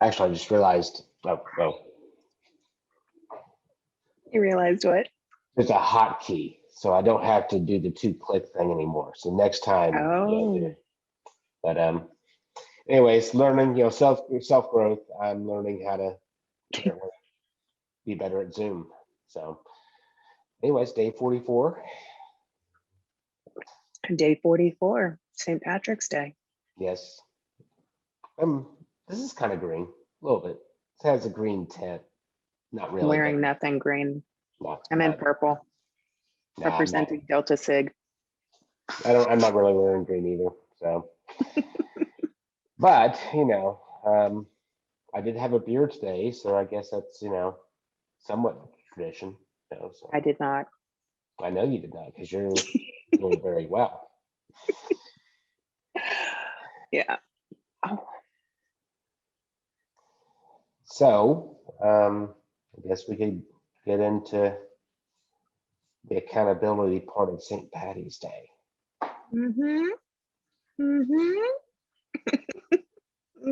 Actually, I just realized, oh, You realized what? there's a hotkey, so I don't have to do the 2-click thing anymore. So next time, do Oh, it. But anyways, learning, self growth. I'm learning how to apparently be better at Zoom. So, anyways, day 44. day 44, St. Patrick's Day. Yes. This is kind of green, a little bit. It has a green tint. Not I'm really, but wearing nothing green. no, I'm in purple, nah, I'm not. representing Delta Sig. I'm not really wearing green either. So, but I did have a beer today, so I guess that's somewhat tradition. So I did not. I know you did not because you're doing very well. Yeah. Oh, So I guess we could get into the accountability part of St. Patty's Day. mm-hmm. Mm-hmm.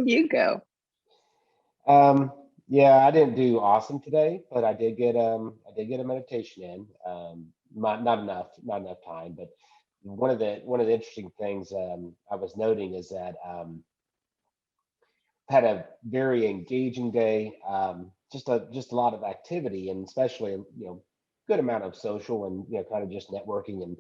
You go. Yeah, I didn't do awesome today, but I did get a meditation in. Not enough time, but one of the interesting things I was noting is that had a very engaging day. Just a lot of activity, and especially good amount of social and kind of just networking, and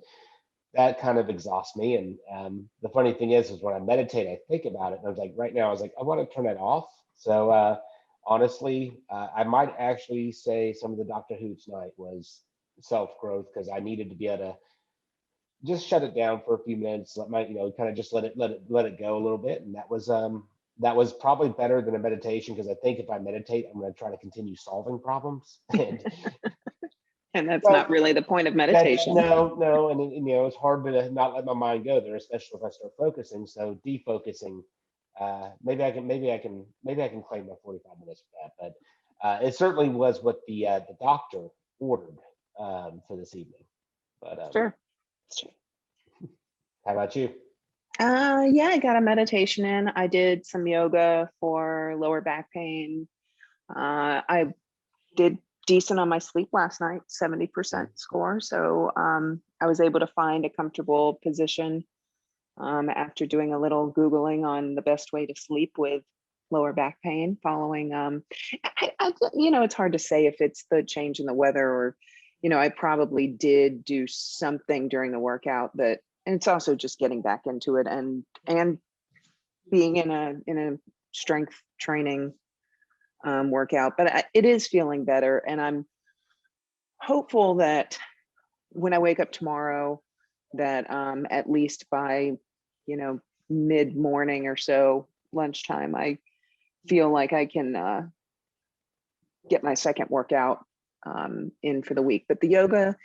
that kind of exhausts me. And the funny thing is when I meditate, I think about it, and I was like, right now, I was like, I want to turn it off. So honestly, I might actually say some of the Doctor Who tonight was self growth because I needed to be able to just shut it down for a few minutes, let my kind of just let it go a little bit, and that was probably better than a meditation because I think if I meditate, I'm going to try to continue solving problems. And And that's not well, really the point of that's meditation. no, and it's hard to not let my mind go there, especially if I start focusing. So defocusing, maybe I can claim my 45 minutes for that, but it certainly was what the doctor ordered for this evening. But Sure. Sure. how about you? Yeah, I got a meditation in. I did some yoga for lower back pain. I did decent on my sleep last night, 70% score. So I was able to find a comfortable position after doing a little Googling on the best way to sleep with lower back pain following. It's hard to say if it's the change in the weather or, I probably did do something during the workout that, and it's also just getting back into it and being in a strength training workout, but it is feeling better. And I'm hopeful that when I wake up tomorrow, that at least by, mid morning or so, lunchtime, I feel like I can get my second workout in for the week. But the yoga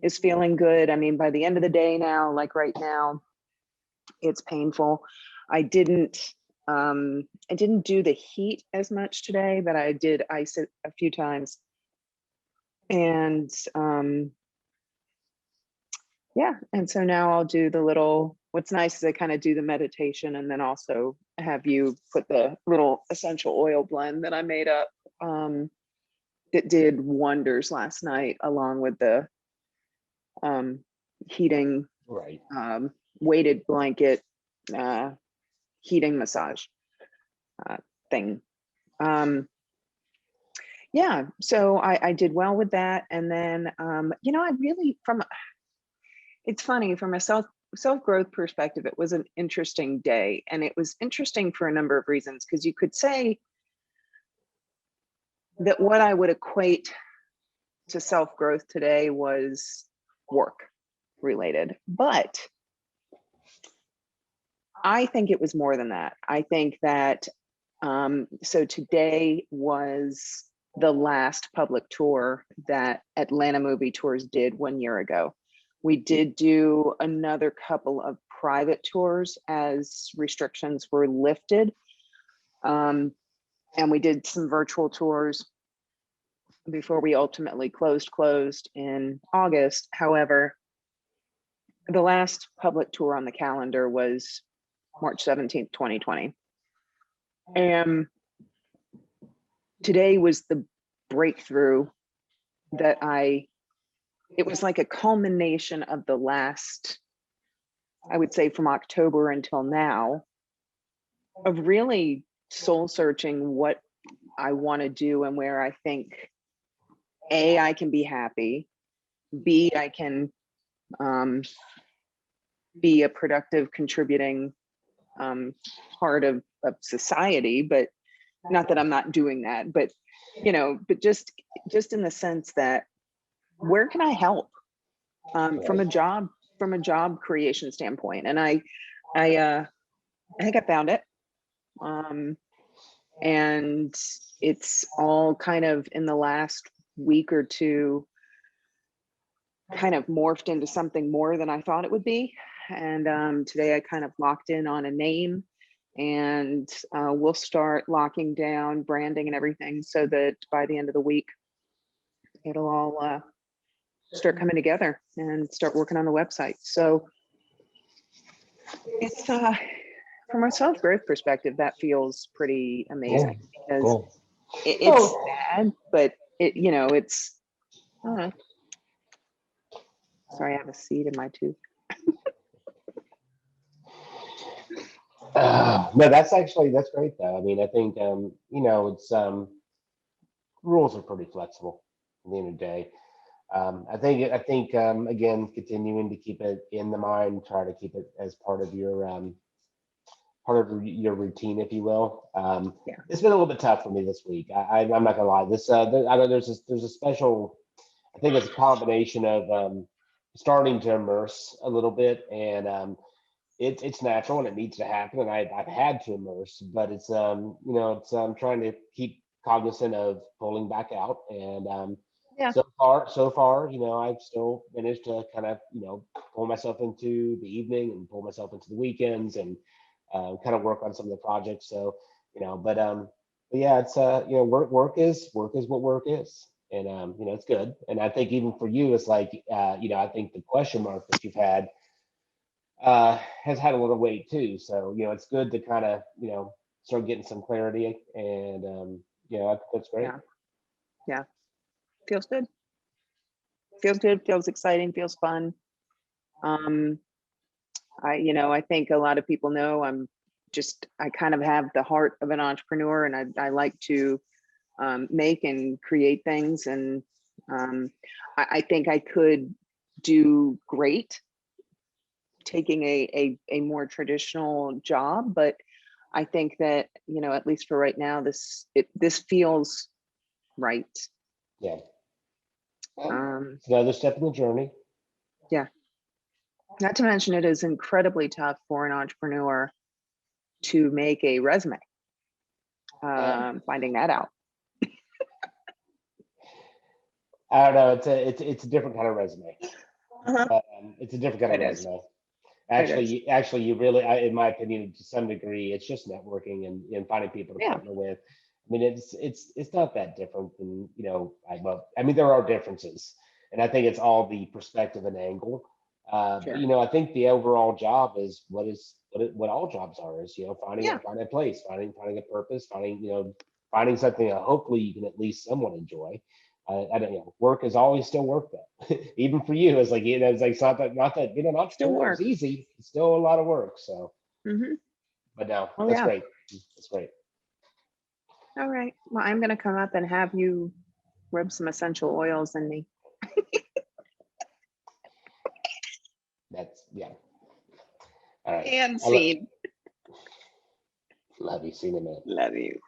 is feeling good. I mean, by the end of the day now, like right now, it's painful. I didn't do the heat as much today, but I did ice it a few times. And yeah, and so now I'll do the little, what's nice is I kind of do the meditation and then also have you put the little essential oil blend that I made up that did wonders last night, along with the heating Right. weighted blanket heating massage thing. Yeah, so I did well with that. And then, I really, it's funny, from a self-growth perspective, it was an interesting day. And it was interesting for a number of reasons, because you could say that what I would equate to self-growth today was work related. But I think it was more than that. I think that, so today was the last public tour that Atlanta Movie Tours did 1 year ago. We did do another couple of private tours as restrictions were lifted. And we did some virtual tours before we ultimately closed in August. However, the last public tour on the calendar was March 17th, 2020. And today was the breakthrough that it was like a culmination of the last, I would say from October until now, of really soul searching what I want to do and where I think A, I can be happy, B, I can be a productive contributing part of society, but not that I'm not doing that, but but just in the sense that where can I help from a job creation standpoint. And I think I found it. And it's all kind of in the last week or two kind of morphed into something more than I thought it would be. And today I kind of locked in on a name, and we'll start locking down branding and everything so that by the end of the week, it'll all start coming together and start working on the website. So it's from a self-growth perspective, that feels pretty amazing, because Cool. it's sad, but it's I don't know. Sorry, I have a seed in my tooth. No, that's great though. I mean, I think it's rules are pretty flexible at the end of the day. I think again, continuing to keep it in the mind, try to keep it as part of your routine, if you will. Yeah. It's been a little bit tough for me this week. I'm not gonna lie. I know there's a special. I think it's a combination of starting to immerse a little bit, and it's natural and it needs to happen, and I've had to immerse, but it's trying to keep cognizant of pulling back out, and Yeah. so far, I've still managed to kind of pull myself into the evening and pull myself into the weekends, and kind of work on some of the projects. So but yeah, it's work is what work is, and it's good. And I think even for you, it's like I think the question mark that you've had has had a little weight too. So it's good to kind of start getting some clarity, and I think that's great. Yeah. Yeah. Feels good. Feels good. Feels exciting. Feels fun. I think a lot of people know I kind of have the heart of an entrepreneur, and I like to make and create things. And I think I could do great taking a more traditional job, but I think that, at least for right now, this feels right. Yeah. It's another step in the journey. Yeah. Not to mention, it is incredibly tough for an entrepreneur to make a resume. Finding that out. I don't know. It's a different kind of resume. Uh-huh. It's a different kind of It is. resume. It is. Actually, you really, in my opinion, to some degree, it's just networking and finding people to Yeah. partner with. I mean, it's not that different than I mean, there are differences, and I think it's all the perspective and angle. Sure. But I think the overall job is what all jobs are, is finding Yeah. finding a place, finding a purpose, finding something that hopefully you can at least somewhat enjoy. I don't know. Work is always still work though. Even for you, it's like it's not that being an Still entrepreneur is work. easy. It's still a lot of work. So, Mm-hmm. but no, Oh, that's yeah. great. That's great. All right. Well, I'm going to come up and have you rub some essential oils in me. That's yeah. All right. And seed. Love you. See you in a minute. Love you.